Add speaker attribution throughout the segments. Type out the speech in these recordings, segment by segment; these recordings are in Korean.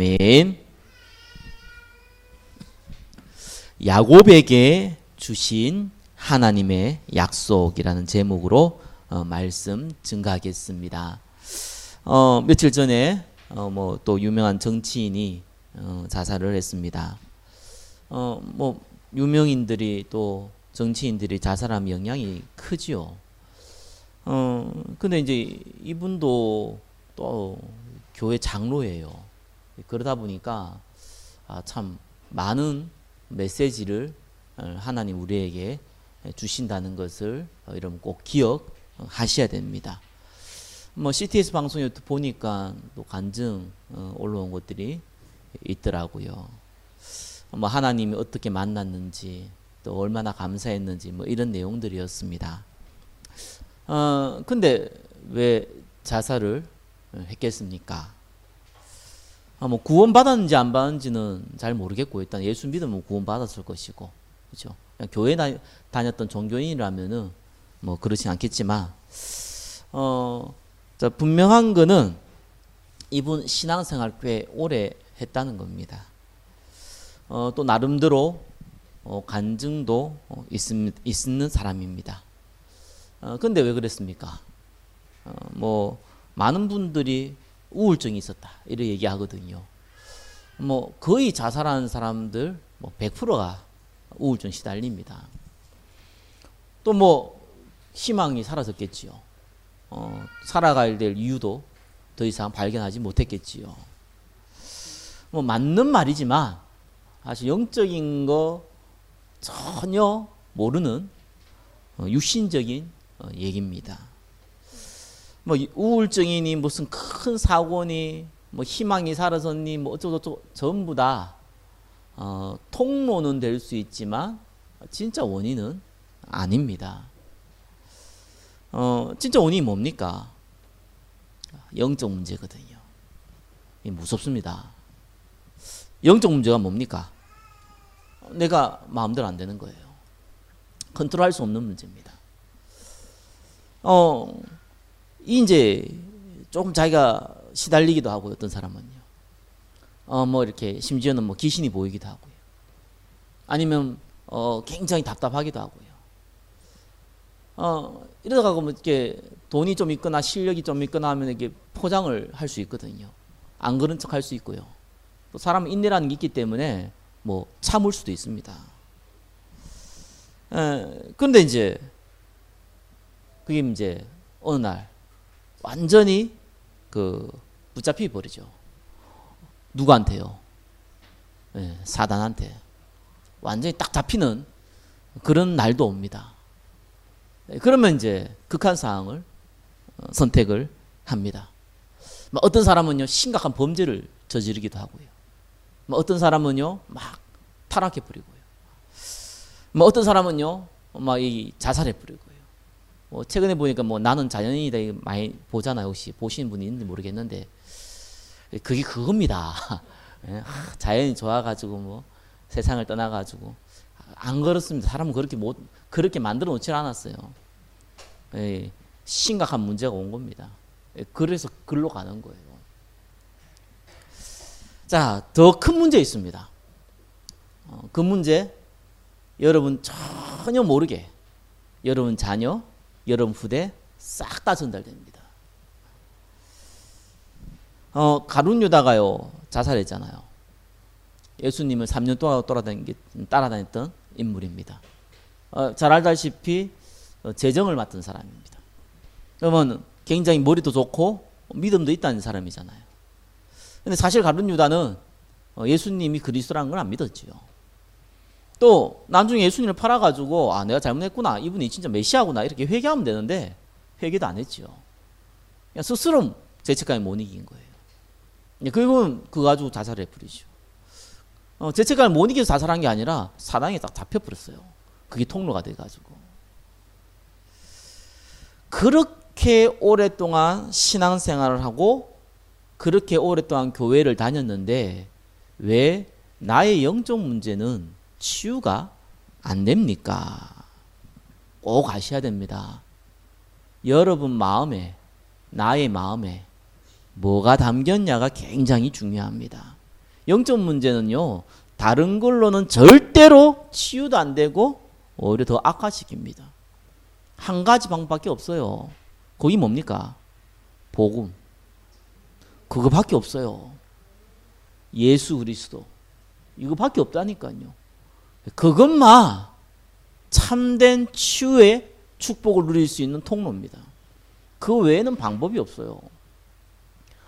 Speaker 1: 아멘. 야곱에게 주신 하나님의 약속이라는 제목으로 말씀 증가하겠습니다. 며칠 전에 또 유명한 정치인이 자살을 했습니다. 유명인들이 또 정치인들이 자살하면 영향이 크지요. 근데 이제 이분도 또 교회 장로예요. 그러다 보니까 참 많은 메시지를 하나님 우리에게 주신다는 것을 여러분 꼭 기억하셔야 됩니다. CTS 방송에 보니까 또 간증 올라온 것들이 있더라고요. 하나님이 어떻게 만났는지 또 얼마나 감사했는지 이런 내용들이었습니다. 근데 왜 자살을 했겠습니까? 구원 받았는지 안 받았는지는 잘 모르겠고, 일단 예수 믿으면 구원 받았을 것이고, 그렇죠? 교회 다녔던 종교인이라면은 그렇진 않겠지만, 분명한 거는 이분 신앙생활 꽤 오래 했다는 겁니다. 또 나름대로 간증도 있는 사람입니다. 근데 왜 그랬습니까? 많은 분들이 우울증이 있었다 이렇게 얘기하거든요. 거의 자살하는 사람들 100%가 우울증 시달립니다. 또 희망이 사라졌겠지요. 살아가야 될 이유도 더 이상 발견하지 못했겠지요. 맞는 말이지만 사실 영적인 거 전혀 모르는 육신적인 얘기입니다. 우울증이니 무슨 큰 사고니 희망이 사라졌니 어쩌고저쩌고 전부 다 통로는 될 수 있지만 진짜 원인은 아닙니다. 진짜 원인이 뭡니까? 영적 문제거든요. 무섭습니다. 영적 문제가 뭡니까? 내가 마음대로 안 되는 거예요. 컨트롤할 수 없는 문제입니다. 이제 조금 자기가 시달리기도 하고, 어떤 사람은요. 이렇게 심지어는 귀신이 보이기도 하고요. 아니면 굉장히 답답하기도 하고요. 이러다가 이렇게 돈이 좀 있거나 실력이 좀 있거나 하면 이렇게 포장을 할 수 있거든요. 안 그런 척 할 수 있고요. 또 사람은 인내라는 게 있기 때문에 참을 수도 있습니다. 근데 그게 이제 어느 날 완전히 붙잡히 버리죠. 누구한테요? 사단한테 완전히 딱 잡히는 그런 날도 옵니다. 그러면 이제 극한 상황을 선택을 합니다. 어떤 사람은요 심각한 범죄를 저지르기도 하고요. 어떤 사람은요 막 타락해 버리고요. 어떤 사람은요 자살해 버리고요. 최근에 보니까 나는 자연인이다 많이 보잖아요. 혹시 보시는 분이 있는지 모르겠는데 그게 그겁니다. 자연이 좋아가지고 세상을 떠나가지고 안 그렇습니다. 사람은 그렇게 만들어 놓지 않았어요. 심각한 문제가 온 겁니다. 그래서 글로 가는 거예요. 자, 더 큰 문제 있습니다. 그 문제 여러분 전혀 모르게 여러분 자녀, 여러분 후대 싹 다 전달됩니다. 가룟 유다가요 자살했잖아요. 예수님을 3년 동안 따라다녔던 인물입니다. 잘 알다시피 재정을 맡은 사람입니다. 그러면 굉장히 머리도 좋고 믿음도 있다는 사람이잖아요. 근데 사실 가룟 유다는 예수님이 그리스도라는 걸 안 믿었지요. 또 나중에 예수님을 팔아가지고 내가 잘못했구나, 이분이 진짜 메시아구나 이렇게 회개하면 되는데 회개도 안 했지요. 그냥 스스로 죄책감이 못 이긴 거예요. 결국은 그거 가지고 자살해 버리죠. 죄책감을 못 이겨서 자살한 게 아니라 사단에 딱 잡혀버렸어요. 그게 통로가 돼가지고. 그렇게 오랫동안 신앙생활을 하고 그렇게 오랫동안 교회를 다녔는데 왜 나의 영적 문제는 치유가 안 됩니까? 꼭 아셔야 됩니다. 여러분 마음에, 나의 마음에 뭐가 담겼냐가 굉장히 중요합니다. 영적 문제는요, 다른 걸로는 절대로 치유도 안 되고 오히려 더 악화시킵니다. 한 가지 방법밖에 없어요. 그게 뭡니까? 복음. 그거밖에 없어요. 예수 그리스도. 이거밖에 없다니까요. 그것만 참된 치유의 축복을 누릴 수 있는 통로입니다. 그 외에는 방법이 없어요.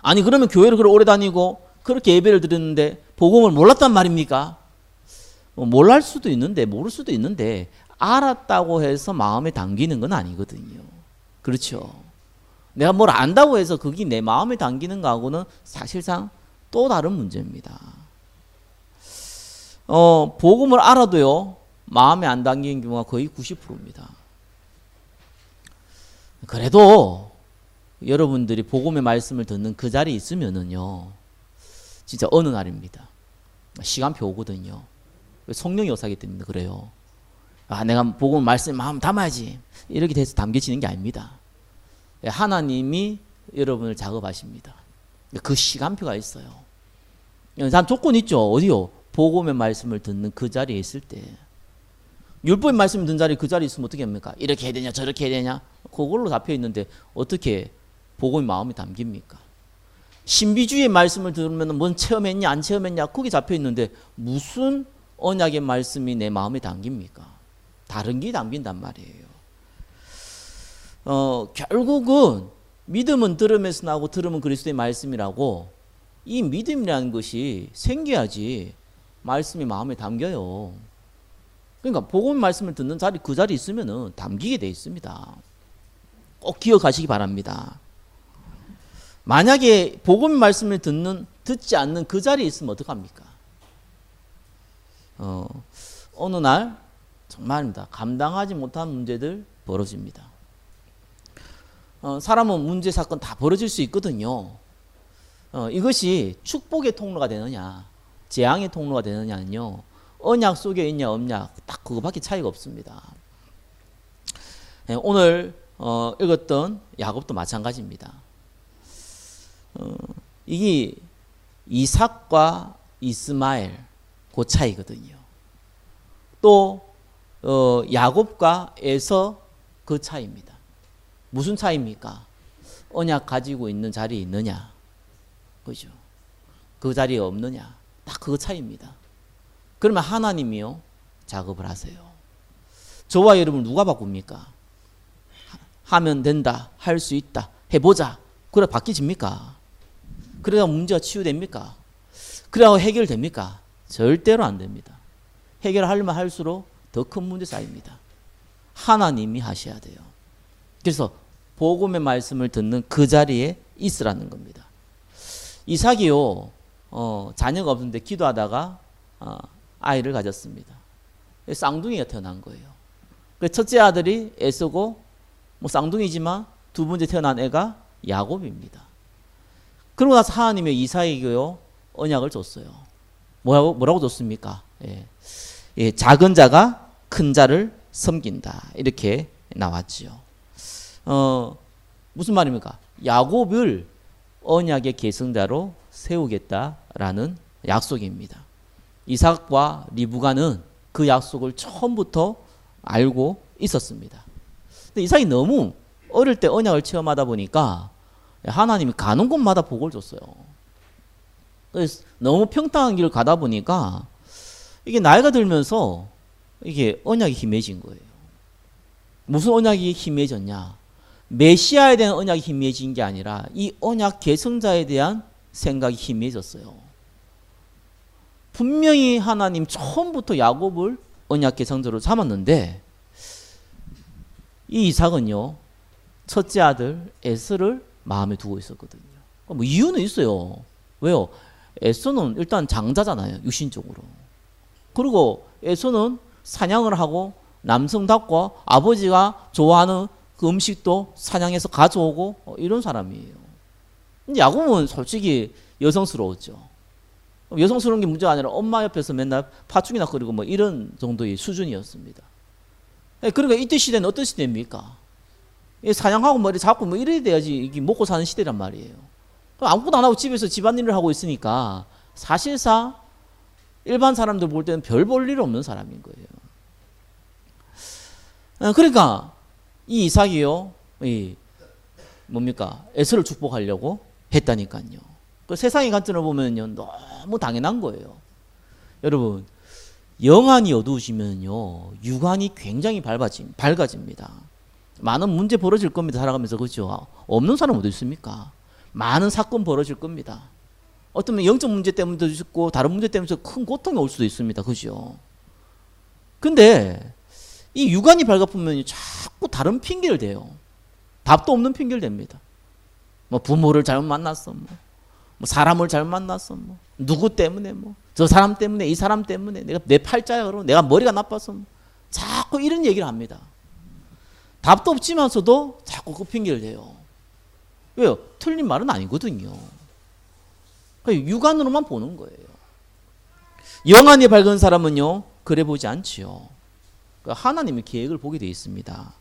Speaker 1: 아니 그러면 교회를 그렇게 오래 다니고 그렇게 예배를 드렸는데 복음을 몰랐단 말입니까? 몰랄 수도 있는데 모를 수도 있는데 알았다고 해서 마음에 담기는 건 아니거든요. 그렇죠? 내가 뭘 안다고 해서 그게 내 마음에 담기는 거하고는 사실상 또 다른 문제입니다. 복음을 알아도요, 마음에 안 담기는 경우가 거의 90%입니다. 그래도 여러분들이 복음의 말씀을 듣는 그 자리에 있으면은요, 진짜 어느 날입니다. 시간표 오거든요. 성령이 역사하기 때문에 그래요. 아, 내가 복음 말씀 마음 담아야지. 이렇게 돼서 담겨지는 게 아닙니다. 하나님이 여러분을 작업하십니다. 그 시간표가 있어요. 단 조건 있죠. 어디요? 복음의 말씀을 듣는 그 자리에 있을 때. 율법의 말씀을 듣는 자리에 그 자리에 있으면 어떻게 합니까? 이렇게 해야 되냐 저렇게 해야 되냐 그걸로 잡혀 있는데 어떻게 복음의 마음이 담깁니까? 신비주의의 말씀을 들으면 뭔 체험했냐 안 체험했냐 거기 잡혀 있는데 무슨 언약의 말씀이 내 마음에 담깁니까? 다른 게 담긴단 말이에요. 결국은 믿음은 들음에서 나오고 들음은 그리스도의 말씀이라고 이 믿음이라는 것이 생겨야지 말씀이 마음에 담겨요. 그러니까 복음 말씀을 듣는 자리 그 자리에 있으면은 담기게 돼 있습니다. 꼭 기억하시기 바랍니다. 만약에 복음 말씀을 듣지 않는 그 자리에 있으면 어떡합니까? 어느 날 정말입니다. 감당하지 못한 문제들 벌어집니다. 사람은 문제 사건 다 벌어질 수 있거든요. 이것이 축복의 통로가 되느냐 재앙의 통로가 되느냐는요, 언약 속에 있냐 없냐 딱 그거밖에 차이가 없습니다. 오늘 읽었던 야곱도 마찬가지입니다. 이게 이삭과 이스마엘 그 차이거든요. 또 야곱과 에서 그 차이입니다. 무슨 차이입니까? 언약 가지고 있는 자리에 있느냐, 그죠? 그 자리에 없느냐, 딱 그 차이입니다. 그러면 하나님이요 작업을 하세요. 저와 여러분 누가 바꿉니까? 하면 된다, 할 수 있다, 해보자. 그래 바뀌집니까? 그래야 문제가 치유됩니까? 그래야 해결됩니까? 절대로 안 됩니다. 해결하려면 할수록 더 큰 문제 쌓입니다. 하나님이 하셔야 돼요. 그래서 복음의 말씀을 듣는 그 자리에 있으라는 겁니다. 이삭이요 자녀가 없는데 기도하다가 아이를 가졌습니다. 쌍둥이가 태어난 거예요. 첫째 아들이 에서고 뭐 쌍둥이지만 두 번째 태어난 애가 야곱입니다. 그러고 나서 하나님의 이삭에게요 언약을 줬어요. 뭐라고 줬습니까? 작은 자가 큰 자를 섬긴다. 이렇게 나왔지요. 무슨 말입니까? 야곱을 언약의 계승자로 세우겠다라는 약속입니다. 이삭과 리브가는 그 약속을 처음부터 알고 있었습니다. 근데 이삭이 너무 어릴 때 언약을 체험하다 보니까 하나님이 가는 곳마다 복을 줬어요. 그래서 너무 평탄한 길을 가다 보니까 이게 나이가 들면서 이게 언약이 희미해진 거예요. 무슨 언약이 희미해졌냐? 메시아에 대한 언약이 희미해진 게 아니라 이 언약 계승자에 대한 생각이 희미해졌어요. 분명히 하나님 처음부터 야곱을 언약 계승자로 삼았는데 이 이삭은요 첫째 아들 에서를 마음에 두고 있었거든요. 뭐 이유는 있어요. 왜요? 에서는 일단 장자잖아요. 육신적으로. 그리고 에서는 사냥을 하고 남성답고 아버지가 좋아하는 그 음식도 사냥해서 가져오고 이런 사람이에요. 근데 야곱은 솔직히 여성스러웠죠. 여성스러운 게 문제가 아니라 엄마 옆에서 맨날 파충이나 끓이고 뭐 이런 정도의 수준이었습니다. 그러니까 이때 시대는 어떤 시대입니까? 사냥하고 뭐 잡고 뭐 이래야 돼야지 이게 먹고 사는 시대란 말이에요. 아무것도 안 하고 집에서 집안일을 하고 있으니까 사실상 일반 사람들 볼 때는 별 볼 일 없는 사람인 거예요. 그러니까 이 이삭이요, 이 뭡니까? 에서를 축복하려고 했다니까요. 그 세상의 관점으로 보면요, 너무 당연한 거예요. 여러분, 영안이 어두우시면요, 육안이 굉장히 밝아집니다. 많은 문제 벌어질 겁니다. 살아가면서. 그렇죠? 없는 사람 어디 있습니까? 많은 사건 벌어질 겁니다. 어떤 영적 문제 때문에도 있고 다른 문제 때문에 큰 고통이 올 수도 있습니다. 그죠? 근데 이 육안이 밝아보면 자꾸 다른 핑계를 대요. 답도 없는 핑계를 댑니다. 뭐 부모를 잘못 만났어, 뭐 사람을 잘못 만났어, 뭐 누구 때문에, 뭐 저 사람 때문에, 이 사람 때문에, 내가 내 팔자야, 그러고 내가 머리가 나빠서, 뭐 자꾸 이런 얘기를 합니다. 답도 없지만서도 자꾸 그 핑계를 대요. 왜요? 틀린 말은 아니거든요. 육안으로만 보는 거예요. 영안이 밝은 사람은요, 그래 보지 않지요. 하나님의 계획을 보게 되어 있습니다.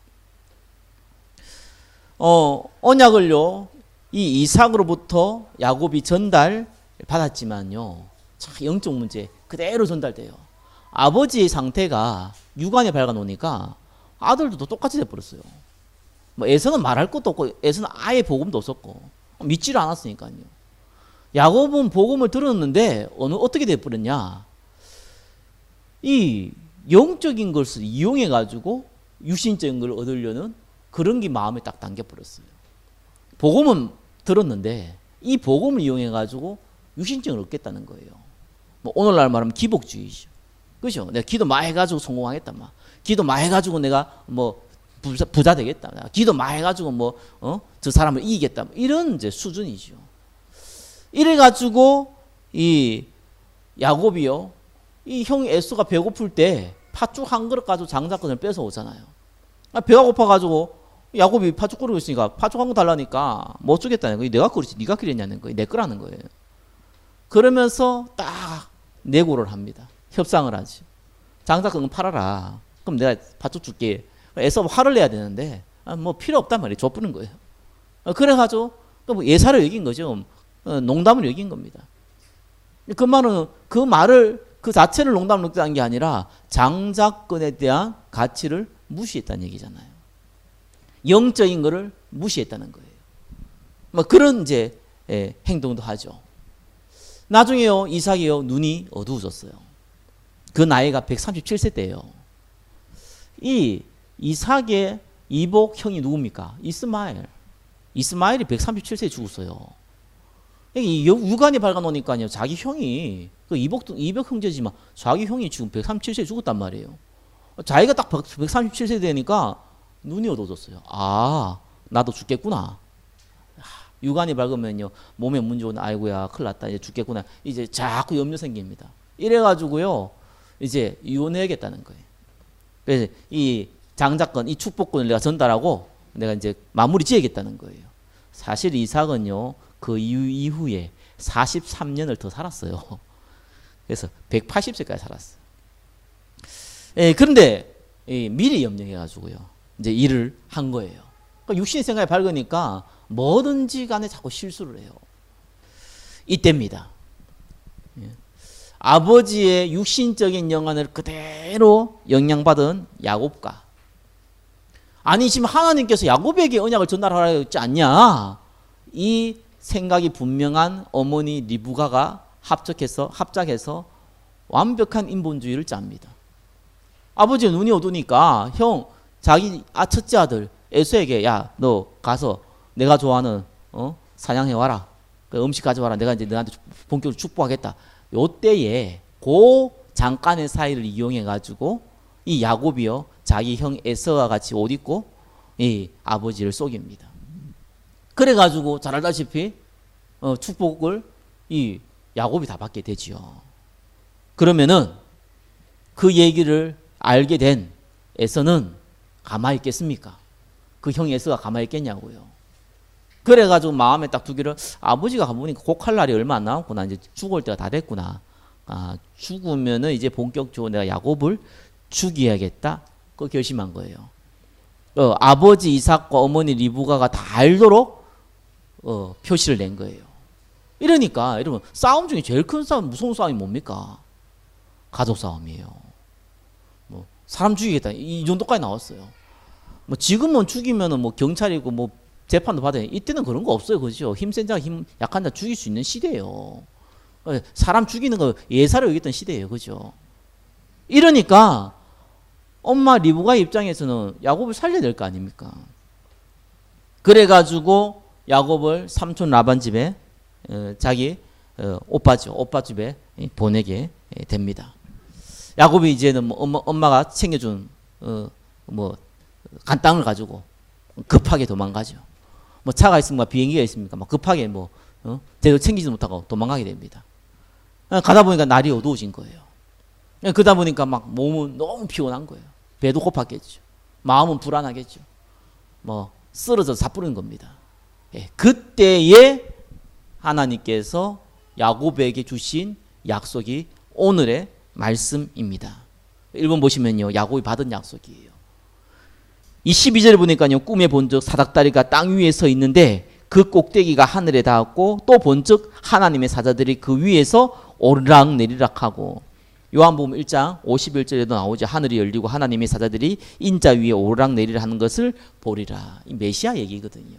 Speaker 1: 언약을요, 이 이삭으로부터 야곱이 전달 받았지만요, 참 영적 문제 그대로 전달돼요. 아버지의 상태가 육안에 밝아 놓으니까 아들도 똑같이 돼버렸어요. 뭐 에서는 말할 것도 없고, 에서는 아예 복음도 없었고, 믿지를 않았으니까요. 야곱은 복음을 들었는데 어떻게 돼버렸냐? 이 영적인 것을 이용해 가지고 육신적인 걸 얻으려는 그런 게 마음에 딱 담겨버렸어요. 복음은 들었는데 이 복음을 이용해 가지고 육신적인 걸 얻겠다는 거예요. 뭐 오늘날 말하면 기복주의죠. 그죠? 내가 기도 많이 해가지고 성공하겠다, 막. 기도 많이 해가지고 내가 뭐 부자 되겠다. 기도 많이 해가지고 뭐 저 사람을 이기겠다. 이런 이제 수준이죠. 이래가지고 이 야곱이요, 이 형 에서가 배고플 때 팥죽 한 그릇 가지고 장자권을 뺏어 오잖아요. 배가 고파가지고 야곱이 팥죽 끓이고 있으니까 팥죽 한 거 달라니까 못 주겠다는 거예요. 내가 끓이지, 네가 끓였냐는 거예요. 내 거라는 거예요. 그러면서 딱 내고를 합니다. 협상을 하지. 장자권 팔아라. 그럼 내가 팥죽 줄게. 에서 화를 내야 되는데 뭐 필요 없단 말이에요. 줘버린 거예요. 그래가지고 뭐 예사를 여긴 거죠. 농담을 여긴 겁니다. 그 말을 그 자체를 농담으로 한 게 아니라 장자권에 대한 가치를 무시했다는 얘기잖아요. 영적인 거를 무시했다는 거예요. 뭐 그런 이제 행동도 하죠. 나중에요, 이삭이요, 눈이 어두워졌어요. 그 나이가 137세 때예요. 이 이삭의 이복 형이 누굽니까? 이스마엘. 이스마엘이 137세에 죽었어요. 이 육안이 밝아 놓으니까요, 자기 형이, 그 이복 형제지만 자기 형이 지금 137세에 죽었단 말이에요. 자기가 딱 137세 되니까 눈이 어두워졌어요. 아, 나도 죽겠구나. 육안이 밝으면요, 몸에 문제 오는, 아이고야, 큰일 났다, 이제 죽겠구나. 이제 자꾸 염려 생깁니다. 이래가지고요, 이제 이혼해야겠다는 거예요. 그래서 이 장자권, 이 축복권을 내가 전달하고 내가 이제 마무리 지어야겠다는 거예요. 사실 이삭은요, 그 이후에 43년을 더 살았어요. 그래서 180세까지 살았어요. 그런데 미리 염려해가지고요, 이제 일을 한 거예요. 그러니까 육신의 생각이 밝으니까 뭐든지 간에 자꾸 실수를 해요. 이때입니다. 아버지의 육신적인 영안을 그대로 영향받은 야곱과, 아니 지금 하나님께서 야곱에게 언약을 전달하라 했지 않냐, 이 생각이 분명한 어머니 리브가가 합작해서 완벽한 인본주의를 짭니다. 아버지의 눈이 어두니까 자기 첫째 아들 에서에게, 야, 너 가서 내가 좋아하는 사냥해 와라, 그 음식 가져와라, 내가 이제 너한테 본격적으로 축복하겠다. 요때에 그 잠깐의 사이를 이용해 가지고 이 야곱이요, 자기 형 에서와 같이 옷 입고 이 아버지를 속입니다. 그래 가지고 잘 알다시피 축복을 이 야곱이 다 받게 되지요. 그러면은 그 얘기를 알게 된 에서는 가만히 있겠습니까? 그 형 에서가 가만히 있겠냐고요. 그래 가지고 마음에 딱 두기를, 아버지가 가보니까 곡할 날이 얼마 안 남았구나, 이제 죽을 때가 다 됐구나, 죽으면은 이제 본격적으로 내가 야곱을 죽여야겠다, 그 결심한 거예요. 아버지 이삭과 어머니 리브가가 다 알도록 표시를 낸 거예요. 이러니까 여러분 싸움 중에 제일 큰 싸움, 무서운 싸움이 뭡니까? 가족 싸움이에요. 뭐 사람 죽이겠다 이 정도까지 나왔어요. 뭐 지금은 죽이면은 뭐 경찰이고 뭐 재판도 받아야 이때는 그런 거 없어요, 그죠? 힘센 자, 힘 약한 자 죽일 수 있는 시대예요. 사람 죽이는 거 예사로 여겼던 시대예요, 그죠? 이러니까 엄마 리브가의 입장에서는 야곱을 살려야 될 거 아닙니까? 그래가지고 야곱을 삼촌 라반 집에 자기 오빠 집에 보내게 됩니다. 야곱이 이제는 뭐 엄마가 챙겨준 뭐 간 땅을 가지고 급하게 도망가죠. 뭐 차가 있습니까? 비행기가 있습니까? 막 급하게 뭐 제대로 챙기지 못하고 도망가게 됩니다. 가다 보니까 날이 어두워진 거예요. 그러다 보니까 막 몸은 너무 피곤한 거예요. 배도 고팠겠죠. 마음은 불안하겠죠. 뭐 쓰러져 사뿌리는 겁니다. 그때에 하나님께서 야곱에게 주신 약속이 오늘의 말씀입니다. 1번 보시면요. 야곱이 받은 약속이에요. 이 12절에 보니까요. 꿈에 본즉 사닥다리가 땅 위에 서 있는데 그 꼭대기가 하늘에 닿았고 또 본즉 하나님의 사자들이 그 위에서 오르락 내리락 하고 요한복음 1장 51절에도 나오죠. 하늘이 열리고 하나님의 사자들이 인자 위에 오르락 내리락 하는 것을 보리라. 이 메시아 얘기거든요.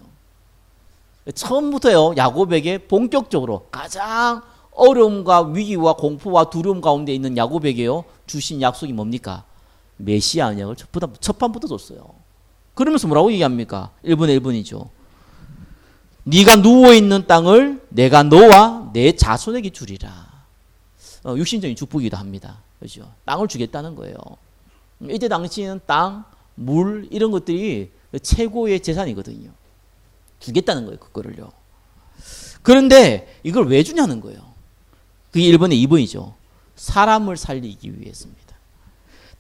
Speaker 1: 처음부터요. 야곱에게 본격적으로 가장 어려움과 위기와 공포와 두려움 가운데 있는 야곱에게요. 주신 약속이 뭡니까? 메시아 언약을 첫 판부터 줬어요. 그러면서 뭐라고 얘기합니까? 1번에 1번이죠. 네가 누워있는 땅을 내가 너와 내 자손에게 주리라. 육신적인 축복이기도 합니다. 그렇죠? 땅을 주겠다는 거예요. 이때 당시에는 땅, 물 이런 것들이 최고의 재산이거든요. 주겠다는 거예요. 그거를요. 그런데 이걸 왜 주냐는 거예요. 그게 1번에 2번이죠. 사람을 살리기 위해서입니다.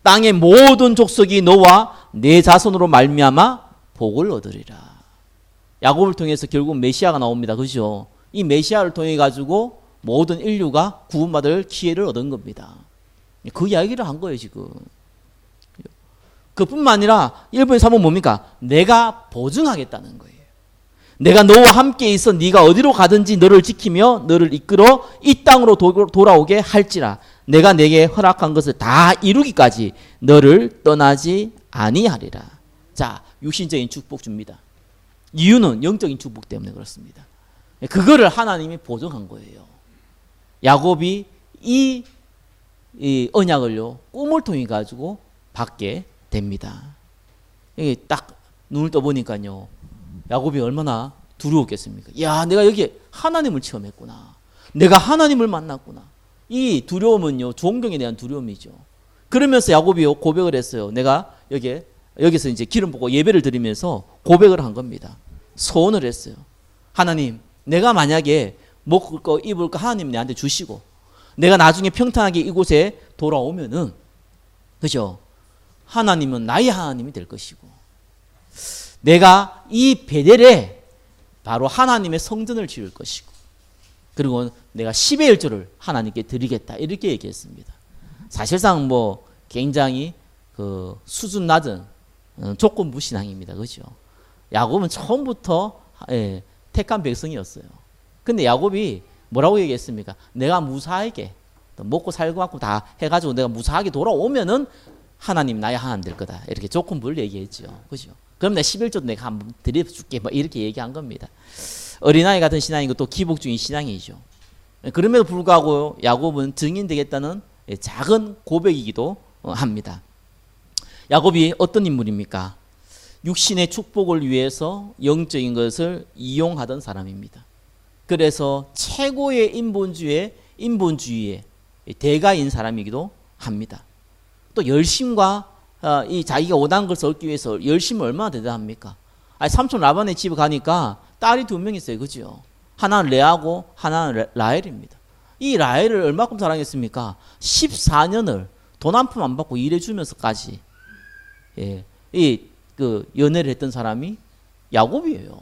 Speaker 1: 땅의 모든 족속이 너와 내 자손으로 말미암아 복을 얻으리라. 야곱을 통해서 결국 메시아가 나옵니다. 그죠? 이 메시아를 통해 가지고 모든 인류가 구원받을 기회를 얻은 겁니다. 그 이야기를 한 거예요, 지금. 그뿐만 아니라 1번에 3번 뭡니까? 내가 보증하겠다는 거예요. 내가 너와 함께 있어 네가 어디로 가든지 너를 지키며 너를 이끌어 이 땅으로 돌아오게 할지라. 내가 내게 허락한 것을 다 이루기까지 너를 떠나지 아니하리라. 자, 육신적인 축복 줍니다. 이유는 영적인 축복 때문에 그렇습니다. 그거를 하나님이 보증한 거예요. 야곱이 이 언약을요 꿈을 통해 가지고 받게 됩니다. 이게 딱 눈을 떠보니까요 야곱이 얼마나 두려웠겠습니까? 야, 내가 여기 하나님을 체험했구나. 내가 하나님을 만났구나. 이 두려움은요 존경에 대한 두려움이죠. 그러면서 야곱이 고백을 했어요. 내가 여기서 이제 기름 붓고 예배를 드리면서 고백을 한 겁니다. 소원을 했어요. 하나님, 내가 만약에 먹을 거 입을 거 하나님 내한테 주시고 내가 나중에 평탄하게 이곳에 돌아오면은 그죠? 하나님은 나의 하나님이 될 것이고 내가 이 베델에 바로 하나님의 성전을 지을 것이고 그리고 내가 10의 1조를 하나님께 드리겠다 이렇게 얘기했습니다. 사실상 뭐 굉장히 그 수준 낮은 조건부 신앙입니다. 그죠? 야곱은 처음부터 택한 백성이었어요. 근데 야곱이 뭐라고 얘기했습니까? 내가 무사하게 먹고 살고 갖고 다 해가지고 내가 무사하게 돌아오면은 하나님 나의 하나님 될 거다. 이렇게 조건부를 얘기했죠. 그죠? 그럼 내가 11조도 내가 한번 드려줄게. 뭐 이렇게 얘기한 겁니다. 어린아이 같은 신앙이고 또 기복중인 신앙이죠. 그럼에도 불구하고 야곱은 증인되겠다는 작은 고백이기도 합니다. 야곱이 어떤 인물입니까? 육신의 축복을 위해서 영적인 것을 이용하던 사람입니다. 그래서 최고의 인본주의의 대가인 사람이기도 합니다. 또 열심과 이 자기가 원하는 것을 얻기 위해서 열심이 얼마나 대단합니까? 삼촌 라반의 집에 가니까 딸이 2명 있어요. 그죠? 하나는 레아고 하나는 라헬입니다. 이 라헬을 얼마큼 사랑했습니까? 14년을 돈 한 푼 안 받고 일해주면서까지 그 연애를 했던 사람이 야곱이에요.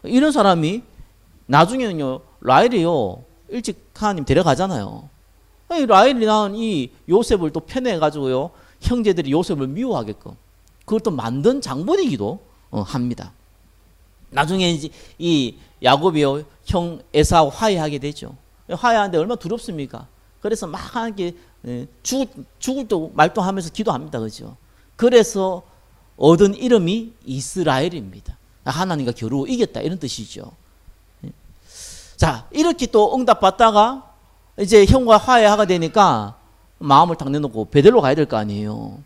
Speaker 1: 이런 사람이 나중에는요 라헬이요 일찍 하나님 데려가잖아요. 라헬이 낳은 이 요셉을 또 편애해가지고요 형제들이 요셉을 미워하게끔 그걸 또 만든 장본이기도 합니다. 나중에 이 야곱이요 형 에사하고 화해하게 되죠. 화해하는데 얼마나 두렵습니까? 그래서 막 하게 죽을 또 말도 하면서 기도합니다. 그죠? 그래서 얻은 이름이 이스라엘입니다. 하나님과 겨루어 이겼다 이런 뜻이죠. 자, 이렇게 또 응답 받다가 이제 형과 화해하게 되니까 마음을 딱 내놓고 베델로 가야 될 거 아니에요.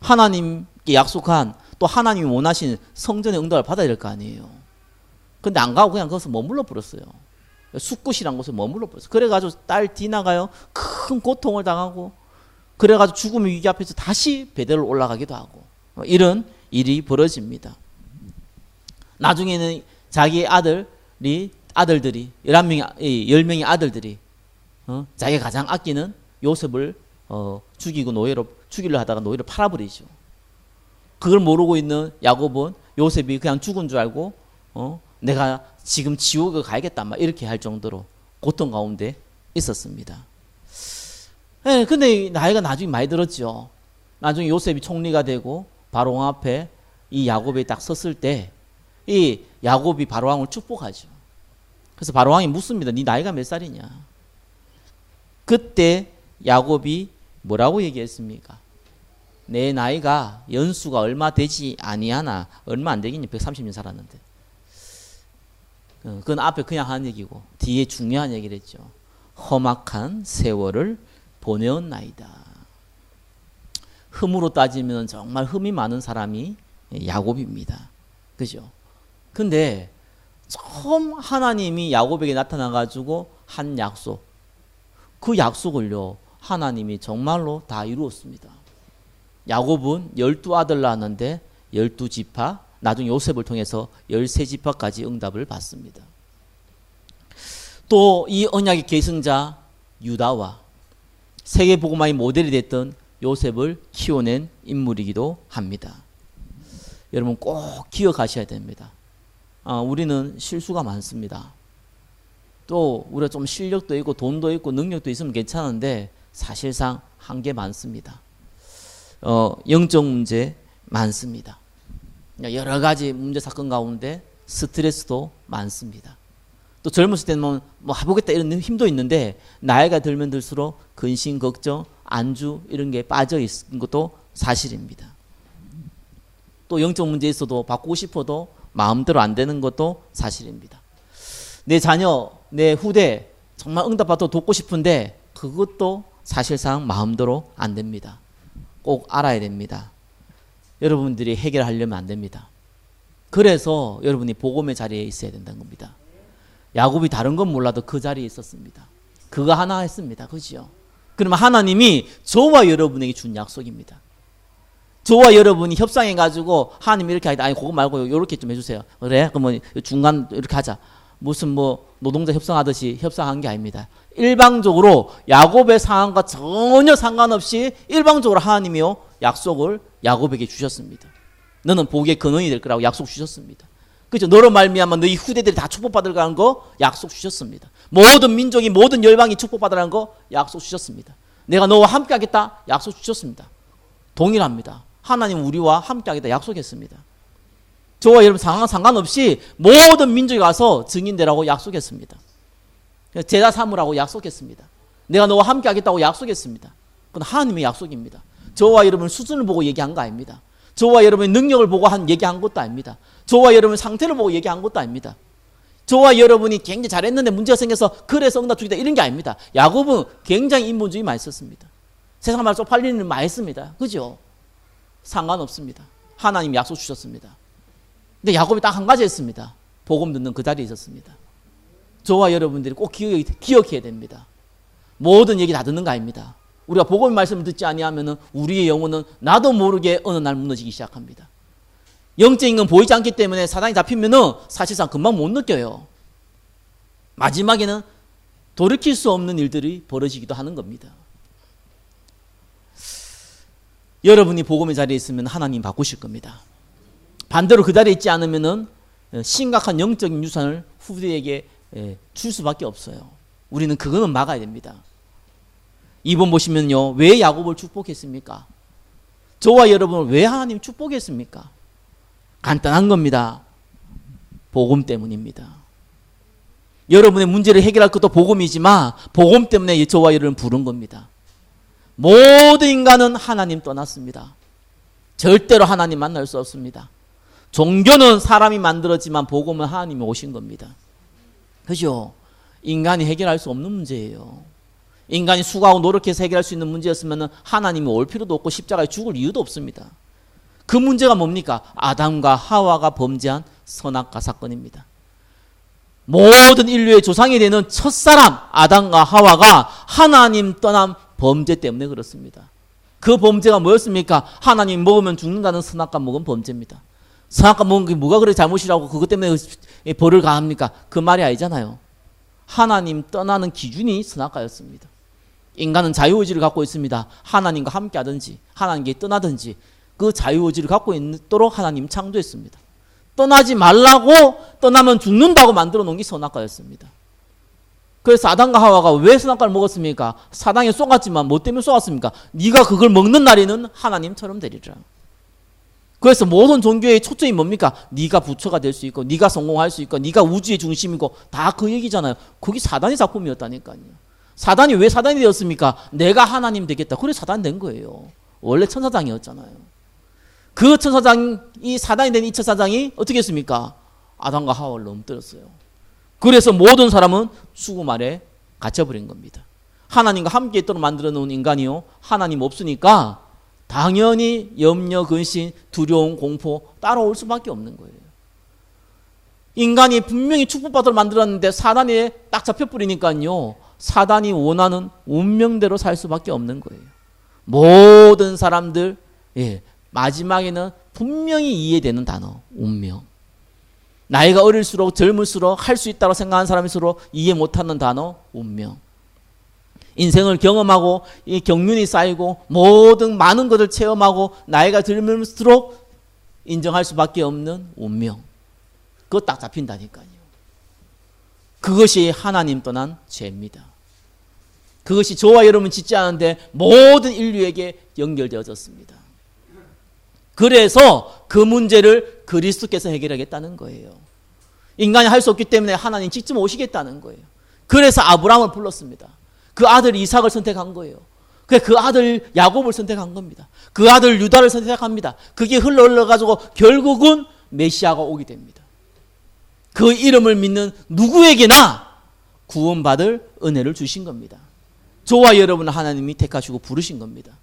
Speaker 1: 하나님께 약속한 또 하나님이 원하신 성전의 응답을 받아야 될 거 아니에요. 근데 안 가고 그냥 거기서 머물러 버렸어요. 숫굿이란 곳에 머물러 버렸어요. 그래가지고 딸 디나가요 큰 고통을 당하고 그래가지고 죽음의 위기 앞에서 다시 베델로 올라가기도 하고 이런 일이 벌어집니다. 나중에는 자기 아들들이 10명의 아들들이 자기가 가장 아끼는 요셉을 죽이려 하다가 노예로 팔아버리죠. 그걸 모르고 있는 야곱은 요셉이 그냥 죽은 줄 알고 내가 지금 지옥에 가야겠다 막 이렇게 할 정도로 고통 가운데 있었습니다. 네, 근데 나이가 나중에 많이 들었죠. 나중에 요셉이 총리가 되고 바로왕 앞에 이 야곱이 딱 섰을 때 이 야곱이 바로왕을 축복하죠. 그래서 바로왕이 묻습니다. 네 나이가 몇 살이냐? 그때 야곱이 뭐라고 얘기했습니까? 내 나이가 연수가 얼마 되지 아니하나 얼마 안 되겠니? 130년 살았는데. 그건 앞에 그냥 한 얘기고 뒤에 중요한 얘기를 했죠. 험악한 세월을 보내었나이다. 흠으로 따지면 정말 흠이 많은 사람이 야곱입니다. 그죠? 근데 처음 하나님이 야곱에게 나타나가지고 한 약속, 그 약속을요 하나님이 정말로 다 이루었습니다. 야곱은 12아들 낳았는데 12지파, 나중에 요셉을 통해서 13지파까지 응답을 받습니다. 또 이 언약의 계승자 유다와 세계복음화의 모델이 됐던 요셉을 키워낸 인물이기도 합니다. 여러분 꼭 기억하셔야 됩니다. 우리는 실수가 많습니다. 또 우리가 좀 실력도 있고 돈도 있고 능력도 있으면 괜찮은데 사실상 한계 많습니다. 영적 문제 많습니다. 여러 가지 문제 사건 가운데 스트레스도 많습니다. 또 젊었을 때는 뭐 해보겠다 이런 힘도 있는데 나이가 들면 들수록 근심, 걱정, 안주 이런 게 빠져 있는 것도 사실입니다. 또 영적 문제 있어도 바꾸고 싶어도 마음대로 안 되는 것도 사실입니다. 내 자녀, 내 후대 정말 응답받아 돕고 싶은데 그것도 사실상 마음대로 안 됩니다. 꼭 알아야 됩니다. 여러분들이 해결하려면 안 됩니다. 그래서 여러분이 복음의 자리에 있어야 된다는 겁니다. 야곱이 다른 건 몰라도 그 자리에 있었습니다. 그거 하나 했습니다. 그죠? 그러면 하나님이 저와 여러분에게 준 약속입니다. 저와 여러분이 협상해가지고 하나님 이렇게 하겠다. 아니 그거 말고 이렇게 좀 해주세요. 그래? 그러면 중간 이렇게 하자. 무슨 뭐 노동자 협상하듯이 협상한 게 아닙니다. 일방적으로 야곱의 상황과 전혀 상관없이 일방적으로 하나님이요 약속을 야곱에게 주셨습니다. 너는 복의 근원이 될 거라고 약속 주셨습니다. 그렇죠? 너로 말미암아 너희 후대들이 다 축복받을 거라는 거 약속 주셨습니다. 모든 민족이 모든 열방이 축복받으라는 거 약속 주셨습니다. 내가 너와 함께 하겠다 약속 주셨습니다. 동일합니다. 하나님 우리와 함께 하겠다 약속했습니다. 저와 여러분 상황 상관없이 모든 민족이 와서 증인되라고 약속했습니다. 제자 삼으라고 약속했습니다. 내가 너와 함께 하겠다고 약속했습니다. 그건 하나님의 약속입니다. 저와 여러분 수준을 보고 얘기한 거 아닙니다. 저와 여러분의 능력을 보고 얘기한 것도 아닙니다. 저와 여러분의 상태를 보고 얘기한 것도 아닙니다. 저와 여러분이 굉장히 잘했는데 문제가 생겨서 그래서 응답 주겠다 이런 게 아닙니다. 야곱은 굉장히 인본주의 많이 썼습니다. 세상 말 쪽팔리는 일 많이 했습니다. 그죠? 상관없습니다. 하나님 약속 주셨습니다. 근데 야곱이 딱 한 가지 했습니다. 복음 듣는 그 자리에 있었습니다. 저와 여러분들이 꼭 기억해야 됩니다. 모든 얘기 다 듣는 거 아닙니다. 우리가 복음의 말씀을 듣지 아니하면 우리의 영혼은 나도 모르게 어느 날 무너지기 시작합니다. 영적인 건 보이지 않기 때문에 사단이 잡히면 사실상 금방 못 느껴요. 마지막에는 돌이킬 수 없는 일들이 벌어지기도 하는 겁니다. 여러분이 복음의 자리에 있으면 하나님 바꾸실 겁니다. 반대로 그 자리에 있지 않으면 심각한 영적인 유산을 후대에게 줄 수밖에 없어요. 우리는 그거는 막아야 됩니다. 2번 보시면요. 왜 야곱을 축복했습니까? 저와 여러분을 왜 하나님 축복했습니까? 간단한 겁니다. 복음 때문입니다. 여러분의 문제를 해결할 것도 복음이지만 복음 때문에 저와 여러분을 부른 겁니다. 모든 인간은 하나님 떠났습니다. 절대로 하나님 만날 수 없습니다. 종교는 사람이 만들었지만 복음은 하나님이 오신 겁니다. 그죠? 인간이 해결할 수 없는 문제예요. 인간이 수고하고 노력해서 해결할 수 있는 문제였으면 하나님이 올 필요도 없고 십자가에 죽을 이유도 없습니다. 그 문제가 뭡니까? 아담과 하와가 범죄한 선악과 사건입니다. 모든 인류의 조상이 되는 첫사람 아담과 하와가 하나님 떠난 범죄 때문에 그렇습니다. 그 범죄가 뭐였습니까? 하나님 먹으면 죽는다는 선악과 먹은 범죄입니다. 선악과 먹은 게 뭐가 그래 잘못이라고 그것 때문에 벌을 가합니까? 그 말이 아니잖아요. 하나님 떠나는 기준이 선악과였습니다. 인간은 자유의지를 갖고 있습니다. 하나님과 함께 하든지 하나님께 떠나든지 그 자유의지를 갖고 있도록 하나님 창조했습니다. 떠나지 말라고 떠나면 죽는다고 만들어 놓은 게 선악과였습니다. 그래서 아담과 하와가 왜 선악과를 먹었습니까? 사단에 쏘았지만 뭐 때문에 쏘았습니까? 네가 그걸 먹는 날에는 하나님처럼 되리라. 그래서 모든 종교의 초점이 뭡니까? 네가 부처가 될 수 있고 네가 성공할 수 있고 네가 우주의 중심이고 다 그 얘기잖아요. 그게 사단의 작품이었다니까요. 사단이 왜 사단이 되었습니까? 내가 하나님 되겠다. 그래 사단이 된 거예요. 원래 천사장이었잖아요. 그 천사장이 사단이 된 이 천사장이 어떻게 했습니까? 아담과 하와를 넘들었어요. 그래서 모든 사람은 죽음 아래 갇혀버린 겁니다. 하나님과 함께 있도록 만들어 놓은 인간이요. 하나님 없으니까 당연히 염려, 근심, 두려움, 공포 따라올 수밖에 없는 거예요. 인간이 분명히 축복받도록 만들었는데 사단에 딱 잡혀버리니까요. 사단이 원하는 운명대로 살 수밖에 없는 거예요. 모든 사람들 마지막에는 분명히 이해되는 단어 운명. 나이가 어릴수록 젊을수록 할 수 있다고 생각하는 사람일수록 이해 못하는 단어 운명. 인생을 경험하고 이 경륜이 쌓이고 모든 많은 것을 체험하고 나이가 들면수록 인정할 수밖에 없는 운명. 그거 딱 잡힌다니까요. 그것이 하나님 떠난 죄입니다. 그것이 저와 여러분 짓지 않은데 모든 인류에게 연결되어졌습니다. 그래서 그 문제를 그리스도께서 해결하겠다는 거예요. 인간이 할 수 없기 때문에 하나님 직접 오시겠다는 거예요. 그래서 아브라함을 불렀습니다. 그 아들 이삭을 선택한 거예요. 그 아들 야곱을 선택한 겁니다. 그 아들 유다를 선택합니다. 그게 흘러가지고 결국은 메시아가 오게 됩니다. 그 이름을 믿는 누구에게나 구원받을 은혜를 주신 겁니다. 저와 여러분은 하나님이 택하시고 부르신 겁니다.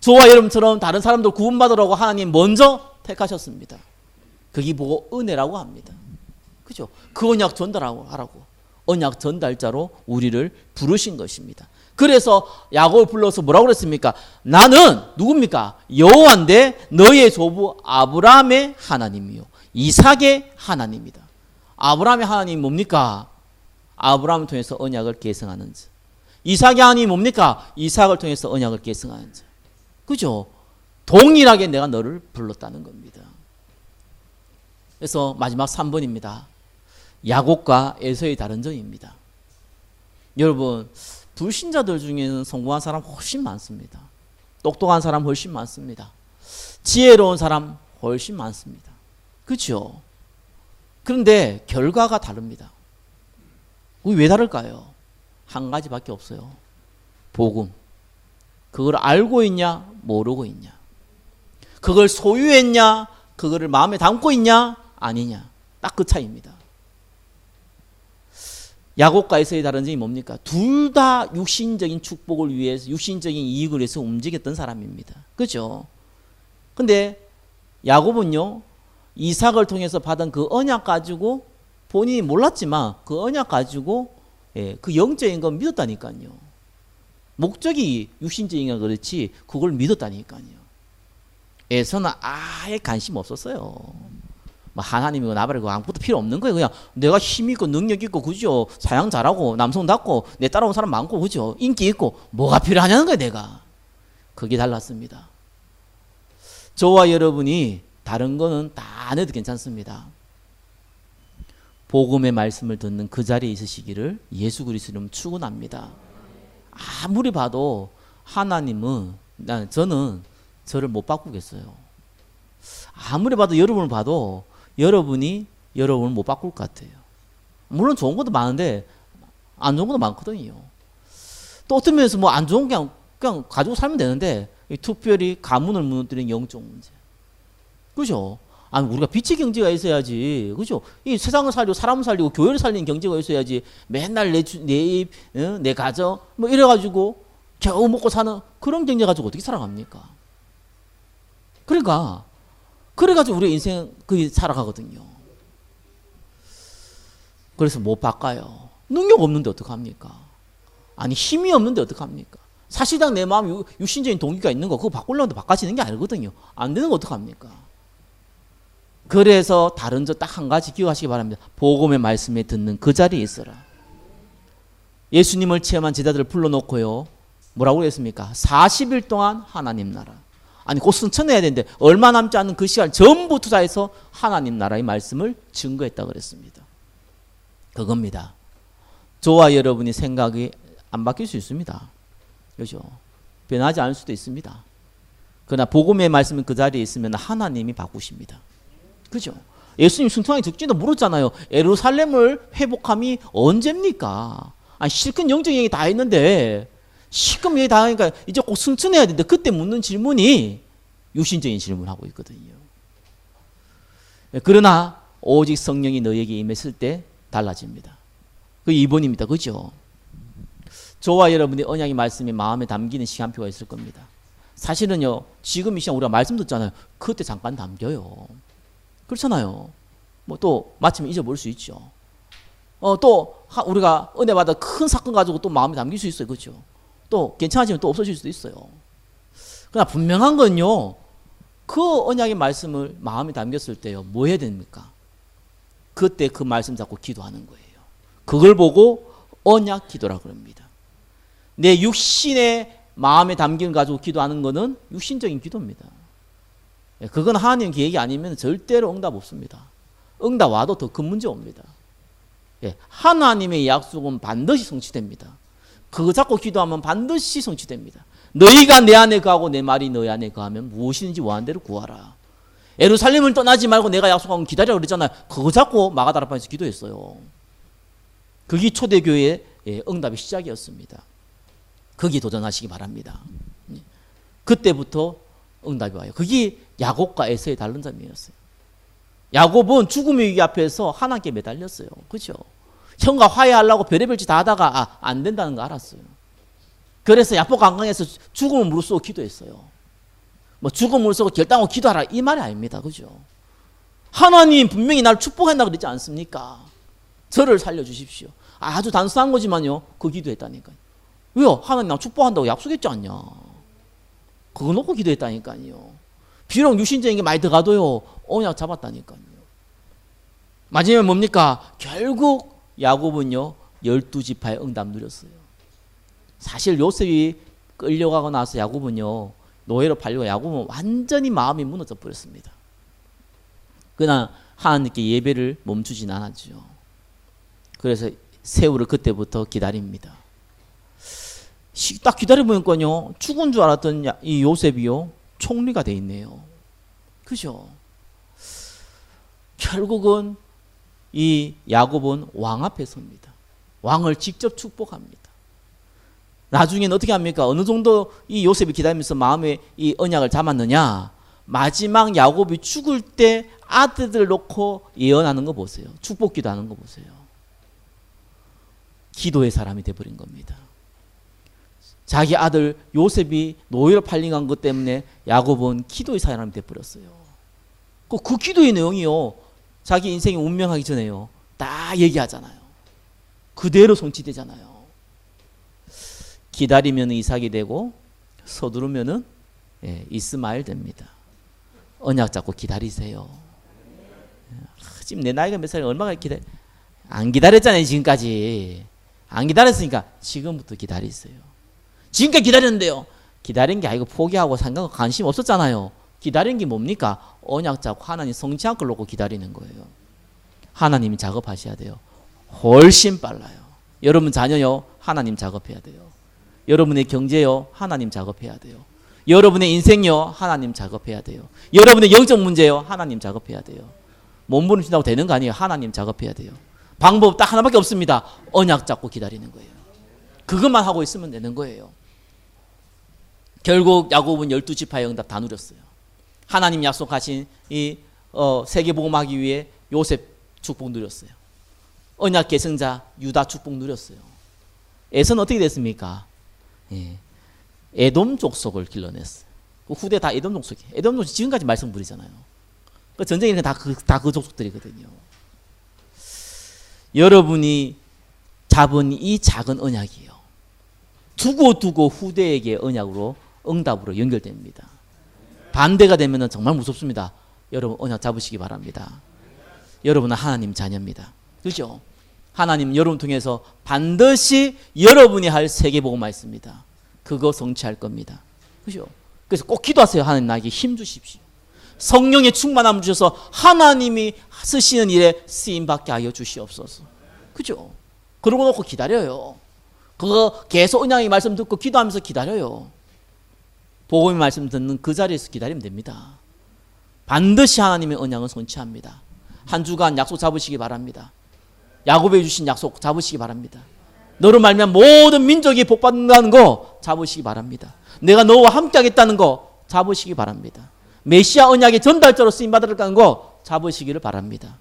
Speaker 1: 저와 여러분처럼 다른 사람들 구원받으라고 하나님 먼저 택하셨습니다. 그게 보고 은혜라고 합니다. 그죠? 그 언약 전달하라고. 언약 전달자로 우리를 부르신 것입니다. 그래서 야곱을 불러서 뭐라고 그랬습니까? 나는 누굽니까? 여호와인데 너의 조부 아브라함의 하나님이요 이삭의 하나님이다. 아브라함의 하나님이 뭡니까? 아브라함을 통해서 언약을 계승하는 자. 이삭의 하나님이 뭡니까? 이삭을 통해서 언약을 계승하는 자. 그죠? 동일하게 내가 너를 불렀다는 겁니다. 그래서 마지막 3번입니다. 야곱과 에서의 다른 점입니다. 여러분 불신자들 중에는 성공한 사람 훨씬 많습니다. 똑똑한 사람 훨씬 많습니다. 지혜로운 사람 훨씬 많습니다. 그렇죠? 그런데 결과가 다릅니다. 왜 다를까요? 한 가지밖에 없어요. 복음. 그걸 알고 있냐 모르고 있냐. 그걸 소유했냐 그거를 마음에 담고 있냐 아니냐. 딱 그 차이입니다. 야곱과 에서의 다른 점이 뭡니까? 둘 다 육신적인 축복을 위해서 육신적인 이익을 위해서 움직였던 사람입니다. 그렇죠? 근데 야곱은요. 이삭을 통해서 받은 그 언약 가지고 본인이 몰랐지만 그 언약 가지고 그 영적인 건 믿었다니까요. 목적이 육신적인 건 그렇지 그걸 믿었다니까요. 에서는 아예 관심 없었어요. 뭐 하나님이고 나발이고 아무것도 필요 없는 거예요. 그냥 내가 힘 있고 능력 있고 그죠? 사양 잘하고 남성답고 내 따라온 사람 많고 그죠? 인기 있고 뭐가 필요하냐는 거예요. 내가. 그게 달랐습니다. 저와 여러분이 다른 거는 다 안 해도 괜찮습니다. 복음의 말씀을 듣는 그 자리에 있으시기를 예수 그리스도 이름으로 축원합니다. 아무리 봐도 하나님은 저는 저를 못 바꾸겠어요. 아무리 봐도 여러분을 봐도 여러분이 여러분을 못 바꿀 것 같아요. 물론 좋은 것도 많은데 안 좋은 것도 많거든요. 또 어떤 면에서 뭐 안 좋은 게 그냥 가지고 살면 되는데 특별히 가문을 무너뜨리는 영적 문제. 그죠? 아니 우리가 빛의 경제가 있어야지. 그죠? 이 세상을 살리고 사람을 살리고 교회를 살리는 경제가 있어야지. 맨날 내 가정 뭐 이래가지고 겨우 먹고 사는 그런 경제 가지고 어떻게 살아갑니까? 그러니까 그래가지고 우리 인생 그게 살아가거든요. 그래서 못 바꿔요. 능력 없는데 어떡합니까? 아니 힘이 없는데 어떡합니까? 사실상 내 마음에 육신적인 동기가 있는 거 그거 바꾸려고 바꿔지는 게 아니거든요. 안 되는 거 어떡합니까? 그래서 다른 점 딱 한 가지 기억하시기 바랍니다. 복음의 말씀에 듣는 그 자리에 있어라. 예수님을 체험한 제자들을 불러놓고요. 뭐라고 했습니까? 40일 동안 하나님 나라. 아니 곧 승천해야 되는데 얼마 남지 않은 그 시간 전부 투자해서 하나님 나라의 말씀을 증거했다 그랬습니다. 그겁니다. 저와 여러분이 생각이 안 바뀔 수 있습니다. 그렇죠? 변하지 않을 수도 있습니다. 그러나 복음의 말씀은 그 자리에 있으면 하나님이 바꾸십니다. 그죠? 예수님 승천하기 직전에 물었잖아요. 예루살렘을 회복함이 언제입니까? 아니 실컷 영적 얘기 다 했는데 실컷 얘기 다 하니까 이제 꼭 승천해야 되는데 그때 묻는 질문이 육신적인 질문을 하고 있거든요. 그러나 오직 성령이 너에게 임했을 때 달라집니다. 그 2번입니다. 그죠? 저와 여러분의 언약의 말씀이 마음에 담기는 시간표가 있을 겁니다. 사실은요, 지금 이 시간 우리가 말씀 듣잖아요. 그때 잠깐 담겨요. 그렇잖아요. 뭐 또 마침 잊어버릴 수 있죠. 또 우리가 은혜 받아 큰 사건 가지고 또 마음에 담길 수 있어요. 그렇죠? 또 괜찮아지면 또 없어질 수도 있어요. 그러나 분명한 건요, 그 언약의 말씀을 마음에 담겼을 때요, 뭐 해야 됩니까? 그때 그 말씀 잡고 기도하는 거예요. 그걸 보고 언약 기도라 그럽니다. 내 육신의 마음에 담긴 가지고 기도하는 거는 육신적인 기도입니다. 그건 하나님 계획이 아니면 절대로 응답 없습니다. 응답 와도 더 큰 문제 옵니다. 하나님의 약속은 반드시 성취됩니다. 그거 잡고 기도하면 반드시 성취됩니다. 너희가 내 안에 거하고 내 말이 너희 안에 거하면 무엇이든지 원하는 대로 구하라. 예루살렘을 떠나지 말고 내가 약속한 건 기다리라 그랬잖아요. 그거 잡고 마가다락방에서 기도했어요. 그게 초대교회의 응답의 시작이었습니다. 거기 도전하시기 바랍니다. 그때부터 응답이 와요. 그게 야곱과 에서의 다른 점이었어요. 야곱은 죽음의 위기 앞에서 하나님께 매달렸어요. 그렇죠? 형과 화해하려고 별의별 짓 다 하다가 안 된다는 거 알았어요. 그래서 야복 강강에서 죽음을 무릅쓰고 기도했어요. 뭐 죽음을 무릅쓰고 결단하고 기도하라 이 말이 아닙니다. 그죠? 하나님 분명히 나를 축복한다고 그랬지 않습니까? 저를 살려주십시오. 아주 단순한 거지만요. 그 기도했다니까요. 왜요? 하나님 나 축복한다고 약속했지 않냐? 그거 놓고 기도했다니까요. 비록 육신적인 게 많이 들어가도요. 언약 잡았다니까요. 마지막에 뭡니까? 결국 야곱은요. 12지파의 응답 누렸어요. 사실 요셉이 끌려가고 나서 야곱은요. 노예로 팔리고 야곱은 완전히 마음이 무너져 버렸습니다. 그러나 하나님께 예배를 멈추진 않았죠. 그래서 세월을 그때부터 기다립니다. 딱 기다려보니까요. 죽은 줄 알았던 이 요셉이요. 총리가 돼 있네요. 그죠? 결국은 이 야곱은 왕 앞에 섭니다. 왕을 직접 축복합니다. 나중에는 어떻게 합니까? 어느 정도 이 요셉이 기다리면서 마음에 이 언약을 잡았느냐? 마지막 야곱이 죽을 때 아들들 놓고 예언하는 거 보세요. 축복 기도하는 거 보세요. 기도의 사람이 돼버린 겁니다. 자기 아들 요셉이 노예로 팔린 것 때문에 야곱은 기도의 사람이 돼버렸어요. 그 기도의 내용이요. 자기 인생이 운명하기 전에요. 다 얘기하잖아요. 그대로 성취되잖아요. 기다리면 이삭이 되고 서두르면 이스마엘 됩니다. 언약 잡고 기다리세요. 지금 내 나이가 몇 살이면 얼마나 안 기다렸잖아요. 지금까지. 안 기다렸으니까 지금부터 기다리세요. 지금까지 기다렸는데요. 기다린 게 아니고 포기하고 생각 관심 없었잖아요. 기다린 게 뭡니까? 언약 잡고 하나님 성취한 걸 놓고 기다리는 거예요. 하나님이 작업하셔야 돼요. 훨씬 빨라요. 여러분 자녀요. 하나님 작업해야 돼요. 여러분의 경제요. 하나님 작업해야 돼요. 여러분의 인생요. 하나님 작업해야 돼요. 여러분의 영적 문제요. 하나님 작업해야 돼요. 몸부림친다고 되는 거 아니에요. 하나님 작업해야 돼요. 방법 딱 하나밖에 없습니다. 언약 잡고 기다리는 거예요. 그것만 하고 있으면 되는 거예요. 결국 야곱은 12지파의 응답 다 누렸어요. 하나님 약속하신 이 세계복음하기 위해 요셉 축복 누렸어요. 언약 계승자 유다 축복 누렸어요. 에서는 어떻게 됐습니까? 에돔 족속을 길러냈어요. 그 후대 다 에돔 족속이에요. 에돔 족속 지금까지 말씀 부리잖아요. 그 전쟁에는 다 그 족속들이거든요. 여러분이 잡은 이 작은 언약이요. 두고 후대에게 언약으로 응답으로 연결됩니다. 반대가 되면 정말 무섭습니다. 여러분 언약 잡으시기 바랍니다. 여러분은 하나님 자녀입니다. 그렇죠? 하나님 여러분 통해서 반드시 여러분이 할 세계복음만 있습니다. 그거 성취할 겁니다. 그렇죠? 그래서 꼭 기도하세요. 하나님 나에게 힘 주십시오. 성령의 충만함을 주셔서 하나님이 쓰시는 일에 쓰임받게 하여 주시옵소서. 그죠? 그러고 놓고 기다려요. 그거 계속 언약의 말씀 듣고 기도하면서 기다려요. 복음의 말씀 듣는 그 자리에서 기다리면 됩니다. 반드시 하나님의 언약은 성취합니다. 한 주간 약속 잡으시기 바랍니다. 야곱에 주신 약속 잡으시기 바랍니다. 너로 말미암아 모든 민족이 복받는다는 거 잡으시기 바랍니다. 내가 너와 함께 하겠다는 거 잡으시기 바랍니다. 메시아 언약의 전달자로 쓰임받으라는 거 잡으시기를 바랍니다.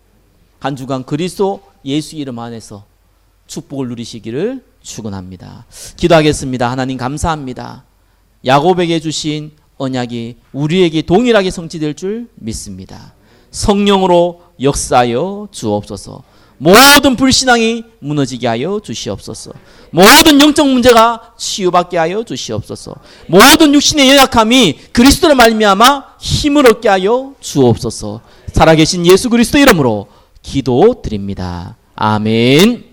Speaker 1: 한 주간 그리스도 예수 이름 안에서 축복을 누리시기를 축원합니다. 기도하겠습니다. 하나님 감사합니다. 야곱에게 주신 언약이 우리에게 동일하게 성취될 줄 믿습니다. 성령으로 역사하여 주옵소서. 모든 불신앙이 무너지게 하여 주시옵소서. 모든 영적 문제가 치유받게 하여 주시옵소서. 모든 육신의 연약함이 그리스도로 말미암아 힘을 얻게 하여 주옵소서. 살아계신 예수 그리스도 이름으로 기도드립니다. 아멘.